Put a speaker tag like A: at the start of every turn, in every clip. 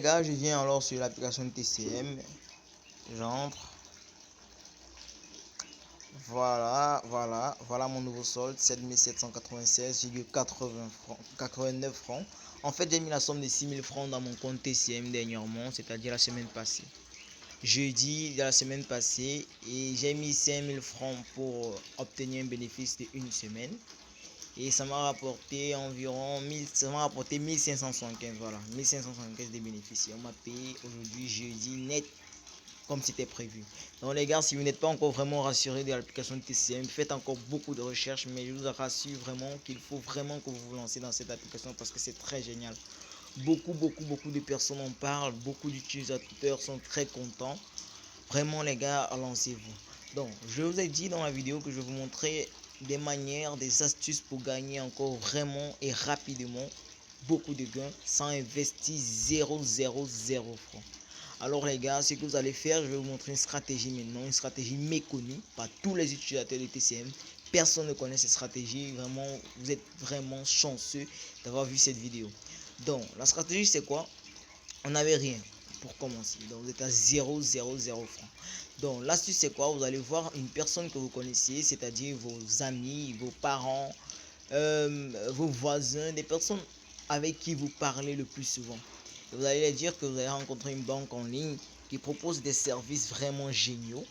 A: gars, je viens alors sur l'application TCM. J'entre. Voilà mon nouveau solde, 7796,89 francs. En fait, j'ai mis la somme de 6000 francs dans mon compte TCM dernièrement, c'est-à-dire la semaine passée. Jeudi de la semaine passée, et j'ai mis 5000 francs pour obtenir un bénéfice de une semaine. Et ça m'a rapporté environ 1575, voilà, 1575 de bénéfices. Et on m'a payé aujourd'hui jeudi net comme c'était prévu. Donc les gars, si vous n'êtes pas encore vraiment rassuré de l'application de TCM, faites encore beaucoup de recherches, mais je vous rassure vraiment qu'il faut vraiment que vous vous lancez dans cette application parce que c'est très génial. Beaucoup de personnes en parlent, beaucoup d'utilisateurs sont très contents. Vraiment les gars, lancez-vous. Donc je vous ai dit dans la vidéo que je vais vous montrer des manières, des astuces pour gagner encore vraiment et rapidement beaucoup de gains sans investir 0 francs. Alors les gars, ce que vous allez faire, je vais vous montrer une stratégie maintenant, une stratégie méconnue par tous les utilisateurs de TCM. Personne ne connaît cette stratégie, vraiment, vous êtes vraiment chanceux d'avoir vu cette vidéo. Donc la stratégie c'est quoi? On n'avait rien pour commencer, donc vous êtes à 0 francs. Donc l'astuce c'est quoi? Vous allez voir une personne que vous connaissez, c'est-à-dire vos amis, vos parents, vos voisins, des personnes avec qui vous parlez le plus souvent. Et vous allez dire que vous allez rencontrer une banque en ligne qui propose des services vraiment géniaux.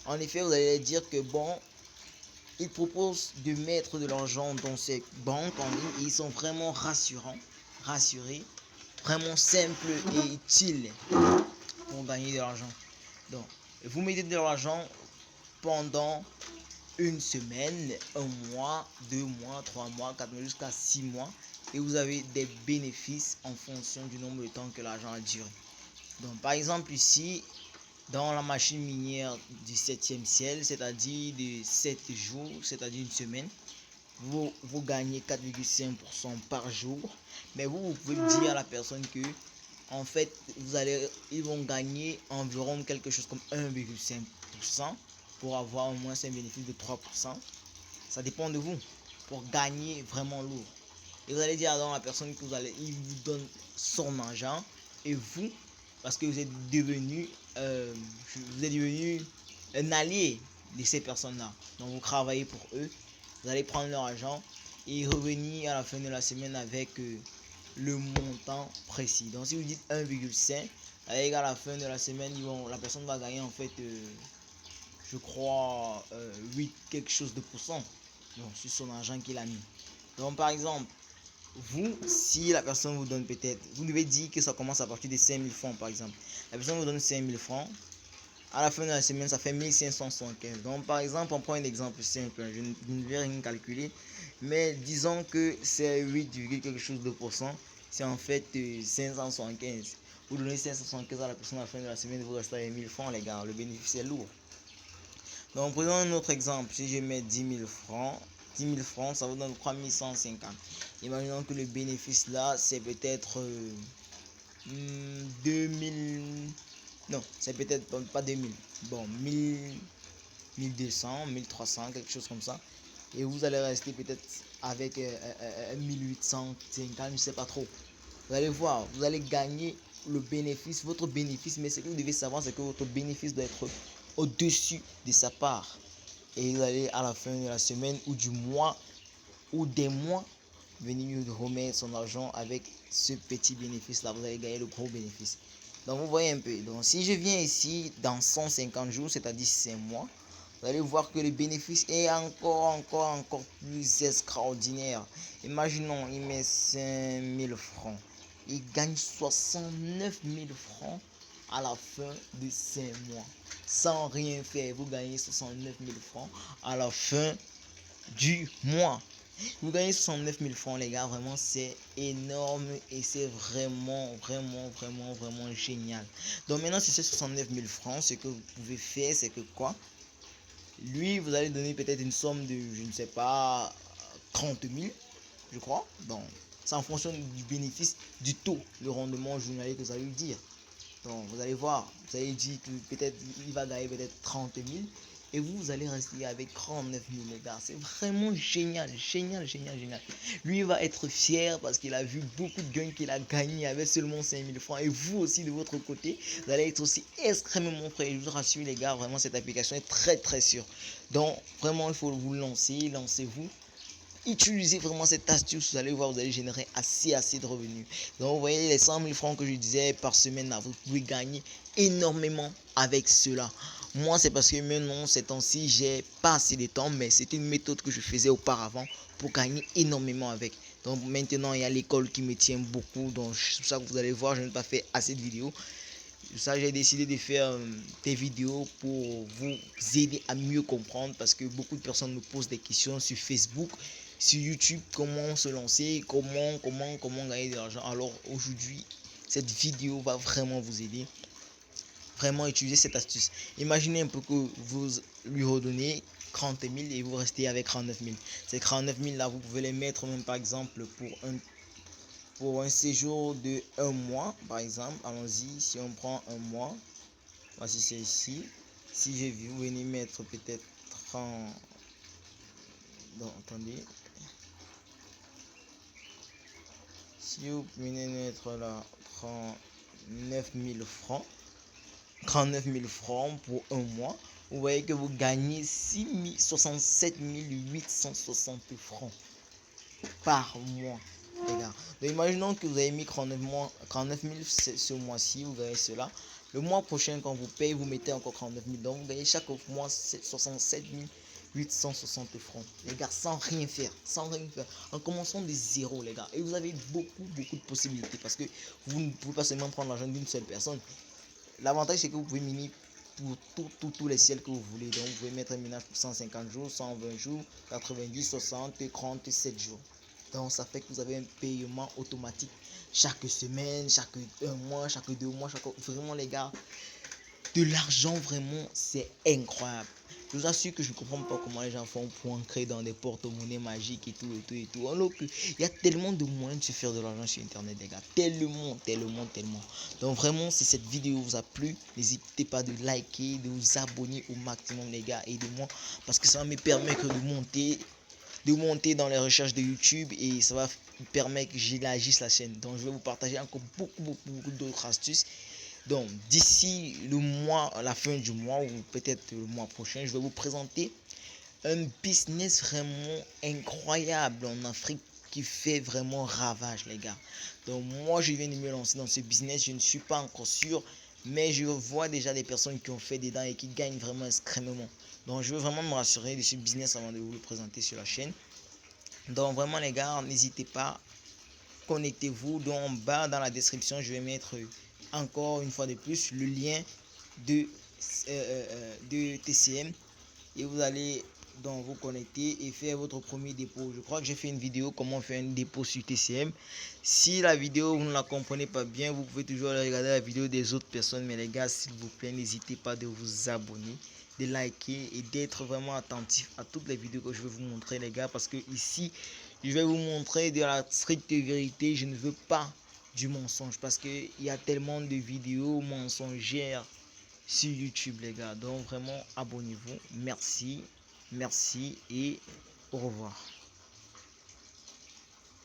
A: En effet, vous allez dire que bon, ils proposent de mettre de l'argent dans ces banques en ligne et ils sont vraiment rassurés, vraiment simples et utiles pour gagner de l'argent. Donc, vous mettez de l'argent pendant une semaine, un mois, 2 mois, 3 mois, 4 mois, jusqu'à 6 mois. Et vous avez des bénéfices en fonction du nombre de temps que l'argent a duré. Donc par exemple ici, dans la machine minière du 7e ciel, c'est-à-dire de 7 jours, c'est-à-dire une semaine, vous gagnez 4,5% par jour. Mais vous pouvez dire à la personne que en fait ils vont gagner environ quelque chose comme 1,5% pour avoir au moins un bénéfice de 3%. Ça dépend de vous pour gagner vraiment lourd. Et vous allez dire à la personne que il vous donne son argent et vous, parce que vous êtes devenu un allié de ces personnes-là. Donc vous travaillez pour eux, vous allez prendre leur argent et revenir à la fin de la semaine avec le montant précis. Donc si vous dites 1,5, avec à la fin de la semaine, la personne va gagner en fait, je crois, 8 quelque chose de pourcent, donc sur son argent qu'il a mis. Donc par exemple, vous, si la personne vous donne peut-être, vous devez dire que ça commence à partir de 5000 francs par exemple. La personne vous donne 5000 francs. À la fin de la semaine, ça fait 1575. Donc par exemple, on prend un exemple simple. Je ne vais rien calculer. Mais disons que c'est 8, quelque chose de pourcent. C'est en fait 575. Vous donnez 575 à la personne à la fin de la semaine, vous restez avec 1000 francs les gars. Le bénéfice est lourd. Donc prenons un autre exemple. Si je mets 10 000 francs, 10 000 francs, ça vous donne 3150. Imaginons que le bénéfice là, c'est peut-être 2000. Non, c'est peut-être pas 2000. Bon, 1000, 1200, 1300, quelque chose comme ça. Et vous allez rester peut-être avec 1850, je ne sais pas trop. Vous allez voir, vous allez gagner le bénéfice, votre bénéfice. Mais ce que vous devez savoir, c'est que votre bénéfice doit être au-dessus de sa part. Et vous allez à la fin de la semaine ou du mois ou des mois venir remettre son argent avec ce petit bénéfice là. Vous allez gagner le gros bénéfice. Donc vous voyez un peu. Donc si je viens ici dans 150 jours, c'est-à-dire 5 mois, vous allez voir que le bénéfice est encore plus extraordinaire. Imaginons, il met 5000 francs. Il gagne 69 000 francs à la fin de 5 mois. Sans rien faire, vous gagnez 69 000 francs à la fin du mois. Vous gagnez 69 000 francs les gars, vraiment c'est énorme et c'est vraiment génial. Donc maintenant sur ces 69 000 francs, ce que vous pouvez faire c'est que quoi? Lui vous allez donner peut-être une somme de, je ne sais pas, 30 000 je crois. Donc c'est en fonction du bénéfice, du taux, le rendement journalier que vous allez lui dire. Donc vous allez voir, vous allez dire que peut-être il va gagner peut-être 30 000 et vous allez rester avec 39 000 les gars. C'est vraiment génial, génial, génial, génial. Lui va être fier parce qu'il a vu beaucoup de gains qu'il a gagné avec seulement 5 000 francs. Et vous aussi de votre côté, vous allez être aussi extrêmement prêt. Je vous rassure les gars, vraiment cette application est très très sûre. Donc vraiment il faut vous lancer, lancez-vous. Utilisez vraiment cette astuce, vous allez voir, vous allez générer assez de revenus. Donc vous voyez les 100 000 francs que je disais par semaine là, vous pouvez gagner énormément avec cela. Moi c'est parce que maintenant ces temps-ci j'ai pas assez de temps, mais c'était une méthode que je faisais auparavant pour gagner énormément avec. Donc maintenant il y a l'école qui me tient beaucoup, donc c'est pour ça que vous allez voir, je n'ai pas fait assez de vidéos. Ça, j'ai décidé de faire des vidéos pour vous aider à mieux comprendre parce que beaucoup de personnes me posent des questions sur Facebook, sur YouTube, comment se lancer, comment gagner de l'argent. Alors aujourd'hui, cette vidéo va vraiment vous aider. Vraiment utiliser cette astuce. Imaginez un peu que vous lui redonnez 30 000 et vous restez avec 39 000. Ces 39 000 là, vous pouvez les mettre même par exemple pour un séjour de 1 mois par exemple. Allons-y, si on prend 1 mois, voici c'est ici. Si je vais venir mettre peut-être 30, non, attendez, si vous venez mettre là 39 000 francs, 39 000 francs pour 1 mois, vous voyez que vous gagnez 67 860 francs par mois, les gars. Donc imaginons que vous avez mis 39 000 ce mois-ci, vous gagnez cela. Le mois prochain, quand vous payez, vous mettez encore 39 000. Donc vous gagnez chaque mois 67 860 francs, les gars, sans rien faire, en commençant de zéro, les gars. Et vous avez beaucoup de possibilités parce que vous ne pouvez pas seulement prendre l'argent d'une seule personne. L'avantage, c'est que vous pouvez miner pour tous les ciels que vous voulez. Donc vous pouvez mettre un minage pour 150 jours, 120 jours, 90, 60, 37 jours. Donc ça fait que vous avez un paiement automatique chaque semaine, chaque 1 mois, chaque 2 mois, vraiment les gars, de l'argent, vraiment c'est incroyable. Je vous assure que je ne comprends pas comment les gens font pour entrer dans des porte-monnaies magiques et tout. Alors qu'il y a tellement de moyens de se faire de l'argent sur internet, les gars. Tellement. Donc vraiment, si cette vidéo vous a plu, n'hésitez pas de liker, de vous abonner au maximum, les gars. Aidez-moi parce que ça va me permettre de monter dans les recherches de YouTube et ça va permettre que j'élargisse la chaîne. Donc je vais vous partager encore beaucoup d'autres astuces. Donc d'ici le mois, à la fin du mois ou peut-être le mois prochain, je vais vous présenter un business vraiment incroyable en Afrique qui fait vraiment ravage, les gars. Donc moi je viens de me lancer dans ce business, je ne suis pas encore sûr, mais je vois déjà des personnes qui ont fait des dents et qui gagnent vraiment extrêmement. Donc je veux vraiment me rassurer de ce business avant de vous le présenter sur la chaîne. Donc vraiment les gars, n'hésitez pas, connectez-vous. Donc en bas dans la description, je vais mettre encore une fois de plus le lien de TCM et vous allez donc vous connecter et faire votre premier dépôt. Je crois que j'ai fait une vidéo comment faire un dépôt sur TCM. Si la vidéo vous ne la comprenez pas bien, vous pouvez toujours aller regarder la vidéo des autres personnes, mais les gars, s'il vous plaît, n'hésitez pas de vous abonner, de liker et d'être vraiment attentif à toutes les vidéos que je vais vous montrer, les gars, parce que ici je vais vous montrer de la stricte vérité. Je ne veux pas du mensonge parce qu'il y a tellement de vidéos mensongères sur YouTube, les gars. Donc vraiment abonnez-vous. Merci et au revoir.